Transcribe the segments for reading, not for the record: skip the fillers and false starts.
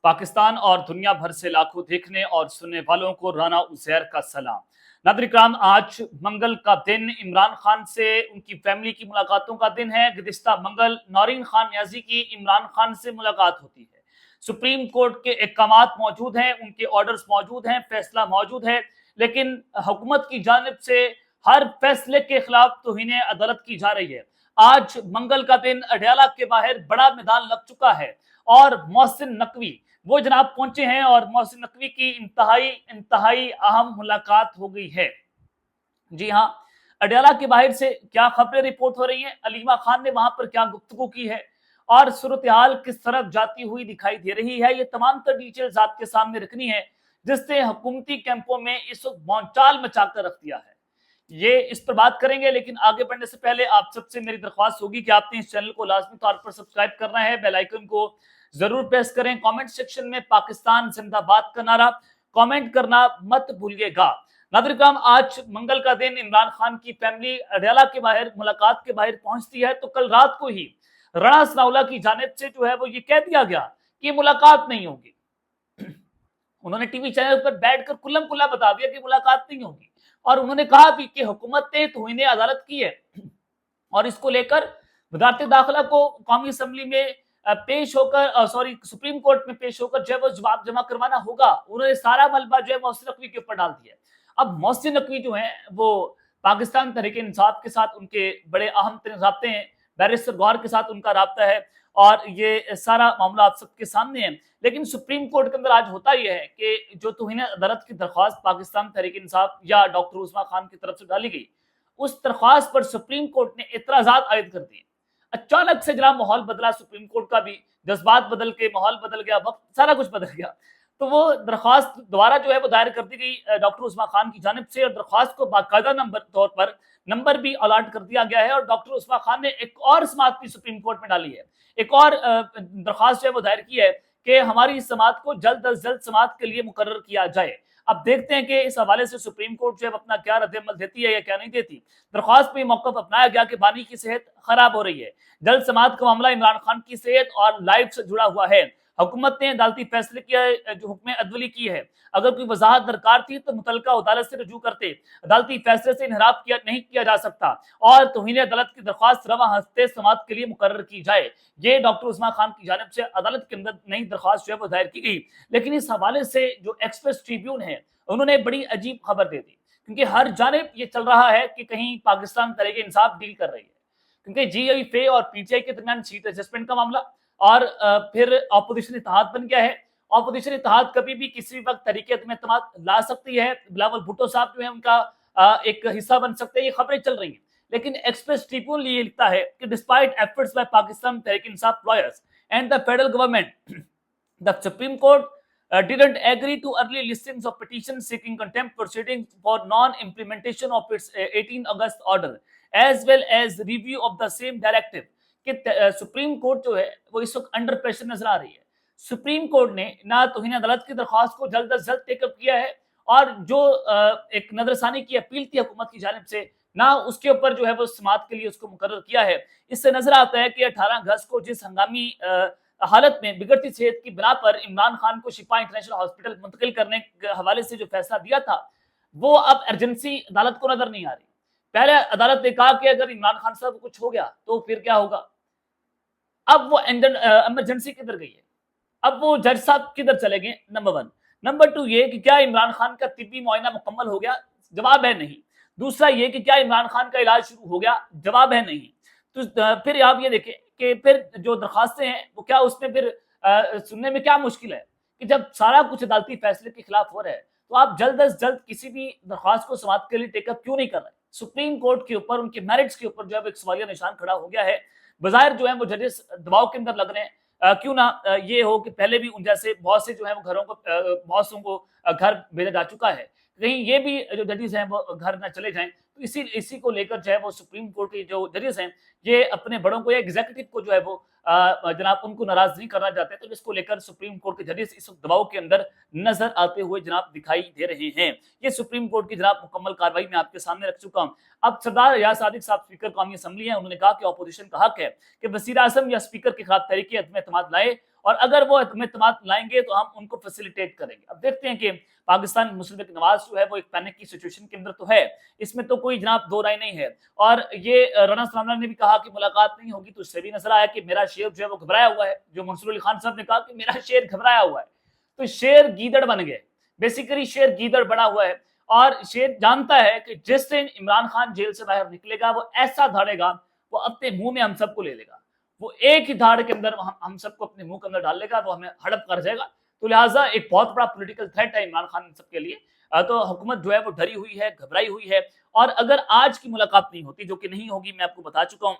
पाकिस्तान और दुनिया भर से लाखों देखने और सुनने वालों को राना उज़ैर का सलाम। नाज़रीन इकराम, आज मंगल का दिन इमरान खान से उनकी फैमिली की मुलाकातों का दिन है। गुज़िश्ता मंगल नौरीन खान नियाज़ी की इमरान खान से मुलाकात होती है। सुप्रीम कोर्ट के अहकामात मौजूद हैं, उनके ऑर्डर्स मौजूद हैं, फैसला मौजूद है, लेकिन हुकूमत की जानिब से हर फैसले के खिलाफ तौहीन अदालत की जा रही है। आज मंगल का दिन अडयाला के बाहर बड़ा मैदान लग चुका है और मोहसिन नकवी वो जनाब पहुंचे हैं और मोहसिन नकवी की इंतहाई अहम मुलाकात हो गई है। जी हाँ, अडयाला के बाहर से क्या खबरें रिपोर्ट हो रही हैं, अलीमा खान ने वहां पर क्या गुफ्तगू की है और सूरत हाल किस तरफ जाती हुई दिखाई दे रही है, ये तमाम तर डिटेल्स आपके सामने रखनी है, जिससे हुकूमती कैंपों में इस वक्त भौचाल मचाकर रख दिया है। ये इस पर बात करेंगे, लेकिन आगे बढ़ने से पहले आप सबसे मेरी दरख्वास्त होगी कि आपने इस चैनल को लाजमी तौर पर सब्सक्राइब करना है, बेल आइकन को जरूर प्रेस करें। कमेंट सेक्शन में पाकिस्तान जिंदाबाद का नारा कमेंट करना मत भूलिएगा। नाज़रीन इकराम, आज मंगल का दिन इमरान खान की फैमिली अडयाला के बाहर मुलाकात के बाहर पहुंचती है, तो कल रात को ही राणा सनाउल्लाह की जानिब से जो है वो ये कह दिया गया कि मुलाकात नहीं होगी। उन्होंने टीवी चैनल पर बैठकर खुल्लम खुल्ला बता दिया कि मुलाकात नहीं होगी, और उन्होंने कहा भी कि हुकूमत ने तौहीन अदालत की है और इसको लेकर वज़ारत दाखिला को कौमी असम्बली में पेश होकर सुप्रीम कोर्ट में पेश होकर जो है वो जवाब जमा करवाना होगा। उन्होंने सारा मलबा जो है मोहसिन नकवी के ऊपर डाल दिया। अब मोहसिन नकवी जो है वो पाकिस्तान तहरीक इंसाफ के साथ उनके बड़े अहम राब्ते हैं, बैरिस्टर गौहर के साथ उनका राब्ता है और ये सारा मामला आप सबके सामने है। लेकिन सुप्रीम कोर्ट के अंदर आज होता यह है कि जो तौहीन अदालत की दरख्वास्त पाकिस्तान तहरीक इंसाफ या डॉक्टर उस्मा खान की तरफ से डाली गई, उस दरख्वास्त पर सुप्रीम कोर्ट ने इतराजात आयद कर दिए। अचानक से जरा माहौल बदला, सुप्रीम कोर्ट का भी जज्बात बदल के माहौल बदल गया, वक्त सारा कुछ बदल गया। तो वो दरख्वास्त दोबारा जो है वो दायर कर दी गई डॉक्टर उस्मा खान की जानिब से, और दरख्वास्त को बाकायदा तौर पर नंबर भी अलॉट कर दिया गया है। और डॉक्टर उस्मा खान ने एक और समाअत भी सुप्रीम कोर्ट में डाली है, एक और दरख्वास्त जो है वो दायर की है कि हमारी समाअत को जल्द अज जल्द समाअत के लिए मुकर्रर किया जाए। अब देखते हैं कि इस हवाले से सुप्रीम कोर्ट जो है अपना क्या रद्द-ए-अमल देती है या क्या नहीं देती। दरख्वास्त पे मौक़िफ़ अपनाया गया कि बानी की सेहत खराब हो रही है, जल्द समाअत का मामला इमरान खान की सेहत और लाइफ से जुड़ा हुआ है। हुकूमत ने अदालती फैसले की जो हुक्म अदवली की है, अगर कोई वजाहत दरकार थी तो मुतलका अदालत से रजू करते, अदालती फैसले से इनहराफ नहीं किया जा सकता और तौहीन अदालत की दरख्वास्त रवा हफ्ते समाअत के लिए मुकर्रर की जाए। ये डॉक्टर उस्मा खान की जानिब से अदालत के अंदर नई दरख्वास्त जो है वो दायर की गई। लेकिन इस हवाले से जो एक्सप्रेस ट्रिब्यून है, उन्होंने बड़ी अजीब खबर दे दी, क्योंकि हर जानिब ये चल रहा है कि कहीं पाकिस्तान तहरीक इंसाफ डील कर रही है, क्योंकि जीआईफे और पीटीआई के दरमियान सीट एडजस्टमेंट का मामला और फिर अपोजिशन इत्तेहाद बन गया है। अपोजिशन इत्तेहाद कभी भी किसी वक्त तहरीक एतमाद ला सकती है, बिलावल भुट्टो साहब जो है उनका एक हिस्सा बन सकते हैं, ये खबरें चल रही हैं। लेकिन एक्सप्रेस ट्रिब्यून ये लिखता है कि despite efforts bye Pakistan Tehreek Insaf lawyers and the federal government, the supreme court didn't agree to early listings of petitions seeking contempt proceedings for non-implementation of its 18 August order as well as review of the same directive। कि supreme court जो है वो इस वक्त under pressure नजर आ रही है। Supreme court ने ना तौहीन अदालत की दरख्वास्त को जल्द अज जल्द टेकअप किया है, और जो एक नजरसानी की अपील थी हुकूमत की जानिब से, ना उसके ऊपर जो है वो समाअत के लिए उसको मुकर्रर किया है। इससे नजर आता है कि 18 अगस्त को जिस हंगामी हालत में बिगड़ती सेहत की बिना पर इमरान खान को शिफा इंटरनेशनल हॉस्पिटल मुंतकिल करने के हवाले से जो फैसला दिया था, वो अब अर्जेंसी अदालत को नजर नहीं आ रही। पहले अदालत ने कहा कि अगर इमरान खान साहब को कुछ हो गया तो फिर क्या होगा, अब वो इमरजेंसी किधर गई है, अब वो जज साहब किधर चले गए, नंबर 1। नंबर 2 ये कि क्या इमरान खान का तिब्बी मुआयना मुकम्मल हो गया, जवाब है नहीं। दूसरा ये कि क्या इमरान खान का इलाज शुरू हो गया, जवाब है नहीं। तो फिर आप ये देखें कि फिर जो दरखास्तें हैं वो क्या उसमें फिर सुनने में क्या मुश्किल है कि जब सारा कुछ अदालती फैसले के खिलाफ हो रहा है, तो आप जल्द अज जल्द किसी भी दरख्वास्त को समाअत के लिए टेकअप क्यों नहीं कर रहे। सुप्रीम कोर्ट के ऊपर, उनके मेरिट्स के ऊपर जो है एक सवालिया निशान खड़ा हो गया है। बज़ाहिर जो है वो जजेस दबाव के अंदर लग रहे हैं, क्यों ना ये हो कि पहले भी उन जैसे बहुत से जो है वो घरों को बहुत को घर भेजा जा चुका है, कहीं ये भी जो जजेस हैं वो घर न चले जाएं। तो इसी को लेकर जो है वो सुप्रीम कोर्ट के जो जजेस हैं ये अपने बड़ों को या एग्जीक्यूटिव को जो है वो जनाब उनको नाराज नहीं करना चाहते, तो इसको लेकर सुप्रीम कोर्ट के जजेस इस वक्त दबाव के अंदर नजर आते हुए जनाब दिखाई दे रहे हैं। ये सुप्रीम कोर्ट की जनाब मुकम्मल कार्रवाई में आपके सामने रख चुका हूं। अब सरदार रियाज सादिक साहब स्पीकर कौमी असम्बली हैं, उन्होंने कहा कि अपोजिशन का हक है कि वज़ीर आज़म या स्पीकर के खिलाफ तहरीक अदम एतमाद लाए اور اگر وہ اعتماد لائیں گے تو ہم ان کو فیسیلیٹیٹ کریں گے. اب دیکھتے ہیں کہ پاکستان مسلم لیگ نواز جو ہے وہ ایک پینک کی سچویشن کے اندر تو ہے, اس میں تو کوئی جناب دو رائے نہیں ہے. اور یہ رانا ثناء اللہ نے بھی کہا کہ ملاقات نہیں ہوگی, تو اس سے بھی نظر آیا کہ میرا شیر جو ہے وہ گھبرایا ہوا ہے. جو منصور علی خان صاحب نے کہا کہ میرا شیر گھبرایا ہوا ہے, تو شیر گیدڑ بن گئے. بیسیکلی شیر گیدڑ بنا ہوا ہے, اور شیر جانتا ہے کہ جس دن عمران خان جیل سے باہر نکلے گا وہ ایسا دھاڑے گا, وہ اپنے منہ میں ہم سب کو لے لے گا. وہ ایک ہی دھاڑ کے اندر ہم سب کو اپنے منہ کے اندر ڈال لے گا, وہ ہمیں ہڑپ کر جائے گا. تو لہٰذا ایک بہت بڑا پولیٹیکل تھریٹ ہے عمران خان سب کے لیے. تو حکومت جو ہے وہ ڈری ہوئی ہے, گھبرائی ہوئی ہے. اور اگر آج کی ملاقات نہیں ہوتی, جو کہ نہیں ہوگی, میں آپ کو بتا چکا ہوں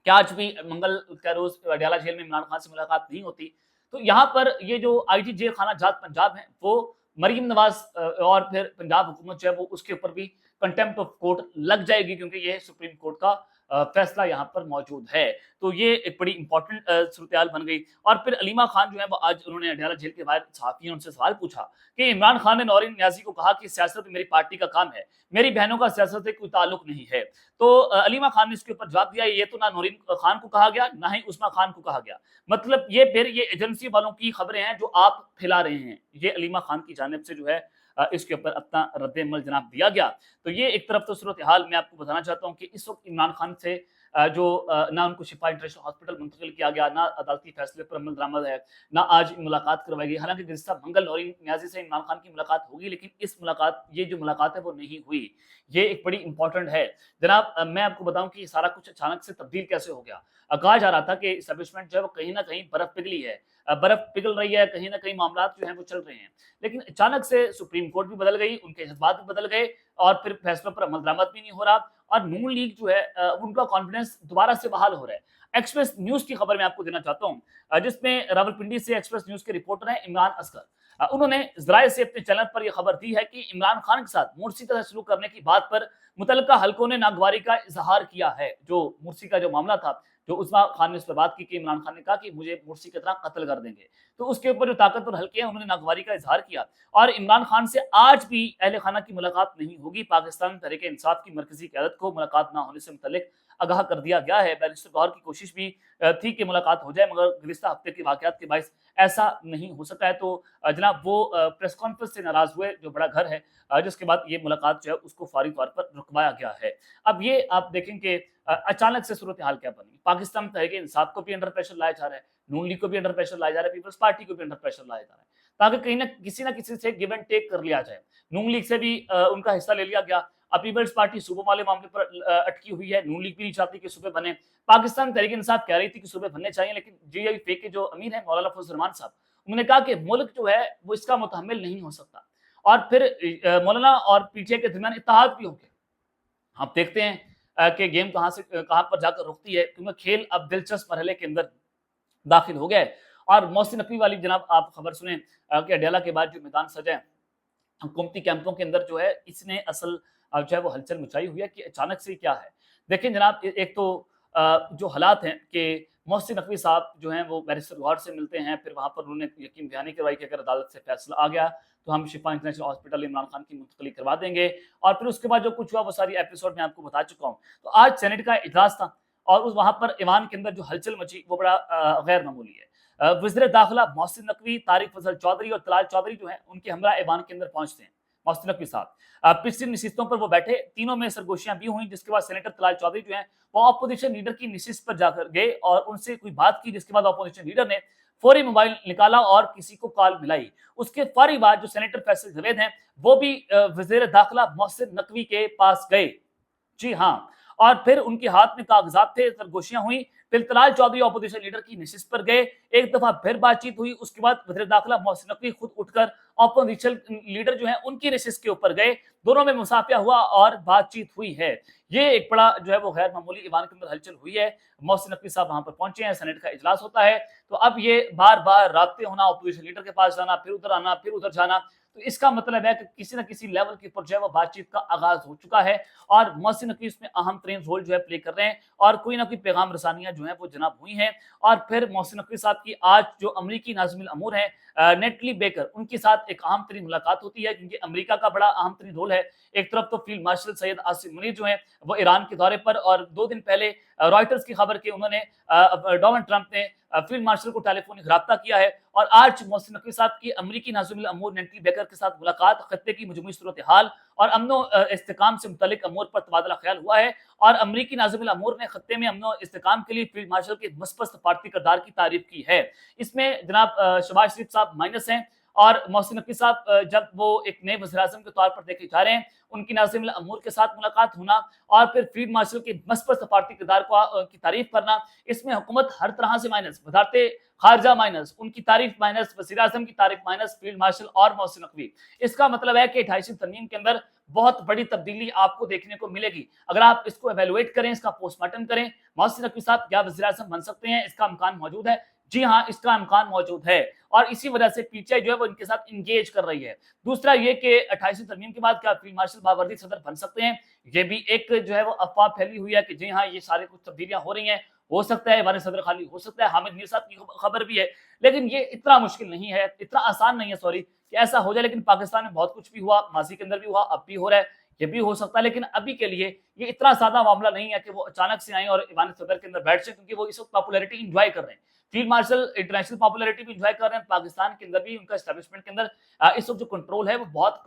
کہ آج بھی منگل کا روز اڈیالہ جیل میں عمران خان سے ملاقات نہیں ہوتی, تو یہاں پر یہ جو آئی جی جیل خانہ جات پنجاب ہیں وہ مریم نواز اور پھر پنجاب حکومت جو ہے وہ اس کے اوپر بھی کنٹمپٹ آف کورٹ لگ جائے گی, کیونکہ یہ سپریم کورٹ کا فیصلہ یہاں پر موجود ہے. تو یہ ایک بڑی امپورٹنٹ صورتحال بن گئی. اور پھر علیمہ خان جو ہے وہ آج انہوں نے اڈیالہ جیل کے باہر صحافیوں سے سوال پوچھا کہ عمران خان نے نورین نیازی کو کہا کہ سیاست میری پارٹی کا کام ہے, میری بہنوں کا سیاست سے کوئی تعلق نہیں ہے. تو علیمہ خان نے اس کے اوپر جواب دیا, یہ تو نہ نورین خان کو کہا گیا نہ ہی عثمان خان کو کہا گیا, مطلب یہ پھر یہ ایجنسی والوں کی خبریں ہیں جو آپ پھیلا رہے ہیں. یہ علیمہ خان کی جانب سے جو ہے اس کے اوپر اپنا رد عمل جناب دیا گیا. تو یہ ایک طرف تو صورتحال میں آپ کو بتانا چاہتا ہوں کہ اس وقت عمران خان سے جو نہ ان کو شفا انٹرنیشنل ہاسپٹل منتقل کیا گیا, نہ عدالتی فیصلے پر عمل درآمد ہے, نہ آج ملاقات کروائی گئی. حالانکہ گزشتہ منگل نورین نیازی سے عمران خان کی ملاقات ہوگی, لیکن اس ملاقات یہ جو ملاقات ہے وہ نہیں ہوئی. یہ ایک بڑی امپورٹنٹ ہے جناب. میں آپ کو بتاؤں کہ یہ سارا کچھ اچانک سے تبدیل کیسے ہو گیا. کہا جا رہا تھا کہ اسٹیبلشمنٹ جو ہے وہ کہیں نہ کہیں برف پگھلی ہے, برف پگھل رہی ہے, کہیں نہ کہیں معاملات جو ہیں وہ چل رہے ہیں. لیکن اچانک سے سپریم کورٹ بھی بدل گئی, ان کے جذبات بھی بدل گئے, اور پھر فیصلوں پر عمل درآمد بھی نہیں ہو رہا, اور نون لیگ جو ہے ان کا کانفیڈنس دوبارہ سے بحال ہو رہا ہے. ایکسپریس نیوز کی خبر میں آپ کو دینا چاہتا ہوں, جس میں راولپنڈی سے ایکسپریس نیوز کے رپورٹر ہیں عمران اصغر. انہوں نے ذرائع سے اپنے چینل پر یہ خبر دی ہے کہ عمران خان کے ساتھ مرسی کا سلوک کرنے کی بات پر متعلقہ حلقوں نے ناگواری کا اظہار کیا ہے. جو مرسی کا جو معاملہ تھا, جو عثمان خان نے اس پر بات کی کہ عمران خان نے کہا کہ مجھے مرسی کی طرح قتل کر دیں گے, تو اس کے اوپر جو طاقتور حلقے ہیں انہوں نے ناگواری کا اظہار کیا. اور عمران خان سے آج بھی اہل خانہ کی ملاقات نہیں ہوگی. پاکستان تحریک انصاف کی مرکزی قیادت کو ملاقات نہ ہونے سے متعلق آگاہ کر دیا گیا ہے. بیرسٹر گوہر کی کوشش بھی تھی کہ ملاقات ہو جائے, مگر گزشتہ ہفتے کے واقعات کے باعث ایسا نہیں ہو سکا ہے. تو جناب وہ پریس کانفرنس سے ناراض ہوئے, جو بڑا گھر ہے, جس کے بعد یہ ملاقات جو ہے اس کو فوری طور پر رکوایا گیا ہے. اب یہ آپ دیکھیں کہ اچانک سے صورتحال کیا بنی. پاکستان تحریک انصاف کو بھی انڈر پریشر لایا جا رہا ہے, نون لیگ کو بھی انڈر پریشر لایا جا رہا ہے, پیپلز پارٹی کو بھی انڈر پریشر لایا جا رہا ہے, تاکہ کہیں نہ کسی سے گیو اینڈ ٹیک کر لیا جائے. نون لیگ سے بھی ان کا حصہ لے لیا گیا. اب پیپلز پارٹی صوبوں والے معاملے پر اٹکی ہوئی ہے, نون لیگ بھی نہیں چاہتی کہ صوبے بنے. پاکستان تحریک انصاف کہہ رہی تھی کہ صوبے بننے چاہیے, لیکن جی آئی فے کے جو امیر ہیں مولانا فضل الرحمان صاحب, انہوں نے کہا کہ ملک جو ہے وہ اس کا متحمل نہیں ہو سکتا, اور پھر مولانا اور پی ٹی آئی کے درمیان اتحاد بھی ہو گیا. آپ دیکھتے ہیں کہ گیم کہاں پر جا کر رکتی ہے, کیونکہ کھیل اب دلچسپ مرحلے کے اندر داخل ہو گیا ہے. اور محسن نقوی والی جناب آپ خبر سنیں کہ اڈیالہ کے بعد جو میدان سجا ہے حکومتی کیمپوں کے اندر, جو ہے اس نے اصل جو ہے وہ ہلچل مچائی ہوئی ہے کہ اچانک سے کیا ہے. دیکھیں جناب, ایک تو جو حالات ہیں کہ محسن نقوی صاحب جو ہیں وہ بیرسٹر گوہر سے ملتے ہیں, پھر وہاں پر انہوں نے یقین دہانی کروائی کہ اگر عدالت سے فیصلہ آ گیا تو ہم شفا انٹرنیشنل ہاسپٹل عمران خان کی منتقلی کروا دیں گے. اور پھر اس کے بعد جو کچھ ہوا وہ ساری ایپیسوڈ میں آپ کو بتا چکا ہوں. تو آج سینٹ کا اجلاس تھا, اور وہاں پر ایوان کے اندر جو ہلچل مچی وہ بڑا غیر معمولی ہے. وزیر داخلہ محسن نقوی, طارق فضل چودھری اور طلال چودھری جو ہیں ان کے ہمراہ ایوان کے اندر پہنچتے ہیں. محسن نقوی صاحب پچھلی نشستوں پر وہ بیٹھے, تینوں میں سرگوشیاں بھی ہوئیں, جس کے بعد سینیٹر طلال چودھری جو ہیں وہ اپوزیشن لیڈر کی نشست پر جا کر گئے اور ان سے کوئی بات کی, جس کے بعد اپوزیشن لیڈر نے فوری موبائل نکالا اور کسی کو کال ملائی. اس کے فوری بعد جو سینیٹر فیصل جاوید ہیں وہ بھی وزیر داخلہ محسن نقوی کے پاس گئے. جی ہاں, اور پھر ان کے ہاتھ میں کاغذات تھے, سرگوشیاں ہوئیں. پھر طلال چودھری اپوزیشن لیڈر کی نشست پر گئے, ایک دفعہ پھر بات چیت ہوئی. اس کے بعد وزیر داخلہ محسن نقوی خود اٹھ کر اپوزیشن لیڈر جو ہیں ان کی نشست کے اوپر گئے, دونوں میں مصافحہ ہوا اور بات چیت ہوئی ہے. یہ ایک بڑا جو ہے وہ غیر معمولی ایوان کے اندر ہلچل ہوئی ہے. محسن نقوی صاحب وہاں پر پہنچے ہیں, سینٹ کا اجلاس ہوتا ہے, تو اب یہ بار بار رابطے ہونا, اپوزیشن لیڈر کے پاس جانا, پھر ادھر آنا, پھر ادھر جانا, تو اس کا مطلب ہے کہ کسی نہ کسی لیول کے اوپر جو ہے وہ بات چیت کا آغاز ہو چکا ہے, اور محسن نقوی اس میں اہم ترین رول جو ہے پلے کر رہے ہیں, اور کوئی نہ کوئی پیغام رسانیاں جو ہیں وہ جناب ہوئی ہیں. اور پھر محسن نقوی صاحب کی آج جو امریکی ناظم الامور ہیں نیٹلی بیکر, ان کے ساتھ साथ एक अहम तरीन मुलाकात होती है, क्योंकि अमेरिका का बड़ा अहम तरीन रोल है। एक तरफ तो फील्ड मार्शल सैयद आसिम मुनीर जो हैं वो ईरान के दौरे पर, और 2 दिन पहले रॉयटर्स की खबर के उन्होंने डोनाल्ड ट्रंप ने फील्ड मार्शल को टेलीफोनिक राब्ता किया है, और आज मोहसिन नकवी साहब की अमरीकी नाज़िमुल अमूर नेटली बेकर के साथ मुलाकात, खत्ते की मजमूई सूरत हाल और अमनो इस्तेकाम से मुतल्लिक अमूर पर तबादला ख्याल हुआ है। और अमरीकी नाज़िमुल अमूर ने खत्ते में अमनो इस्तेकाम के लिए फील्ड मार्शल के मुस्बत सफारती किरदार की तारीफ की है। इसमें जनाब शहबाज शरीफ साहब माइनस हैं, और मोहसिन नकवी साहब जब वो एक नए वज़ीर-ए-आज़म के तौर पर देखे जा रहे हैं, उनकी नाज़िमुल अमूर के साथ मुलाकात होना और फिर फील्ड मार्शल के मुस्बत सफारती किरदार की तारीफ करना, इसमें हुकूमत हर तरह से माइनस, वज़ारते खारजा माइनस, उनकी तारीफ माइनस, वज़ीर-ए-आज़म की तारीफ माइनस, फील्ड मार्शल और मोहसिन नकवी। इसका मतलब है कि 28वीं तरमीम के अंदर बहुत बड़ी तब्दीली आपको देखने को मिलेगी। अगर आप इसको एवेलुएट करें, इसका पोस्टमार्टम करें, मोहसिन नकवी साहब क्या वज़ीर-ए-आज़म बन सकते हैं, इसका इम्कान मौजूद है। जी हाँ, इसका इम्कान मौजूद है, और इसी वजह से पीटीआई जो है वो इनके साथ इंगेज कर रही है। दूसरा ये कि 28वीं तरमीम के बाद क्या फील्ड मार्शल बावर्दी सदर बन सकते हैं, ये भी एक जो है वो अफवाह फैली हुई है कि जी हाँ, ये सारे कुछ तब्दीलियां हो रही हैं, हो सकता है वारिस सदर खाली हो सकता है, हामिद मीर साहब की खबर भी है, लेकिन ये इतना मुश्किल नहीं है, इतना आसान नहीं है सॉरी, कि ऐसा हो जाए। लेकिन पाकिस्तान में बहुत कुछ भी हुआ, माजी के अंदर भी हुआ, अब भी हो रहा है, ये भी हो सकता है, लेकिन अभी के लिए ये इतना सादा मामला नहीं है कि वो अचानक से आए और ईवान सदर के अंदर बैठ जाए, क्योंकि वो इस वक्त पॉपुलैरिटी इंजॉय कर रहे हैं। फील्ड मार्शल इंटरनेशनल पॉपुलैरिटी भी इंजॉय कर रहे हैं, पाकिस्तान के अंदर भी उनका एस्टैब्लिशमेंट के अंदर इस वक्त जो कंट्रोल है वो बहुत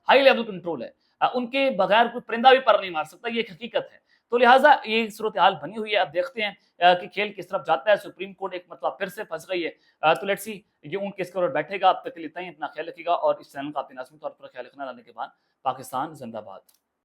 हाई लेवल कंट्रोल है। उनके बगैर कोई परिंदा भी पर नहीं मार सकता, ये एक हकीकत है। तो लिहाजा ये सूरत हाल बनी हुई है। अब देखते हैं कि खेल किस तरफ जाता है। सुप्रीम कोर्ट एक मतलब फिर से फंस गई है, तो लेट्स सी ये ऊंट किसके ऊपर बैठेगा। अब तक के लिए इतना ही, अपना ख्याल रखिएगा, और इस चैनल का अपने लाजमी तौर पर ख्याल रखना। रहने के बाद पाकिस्तान जिंदाबाद।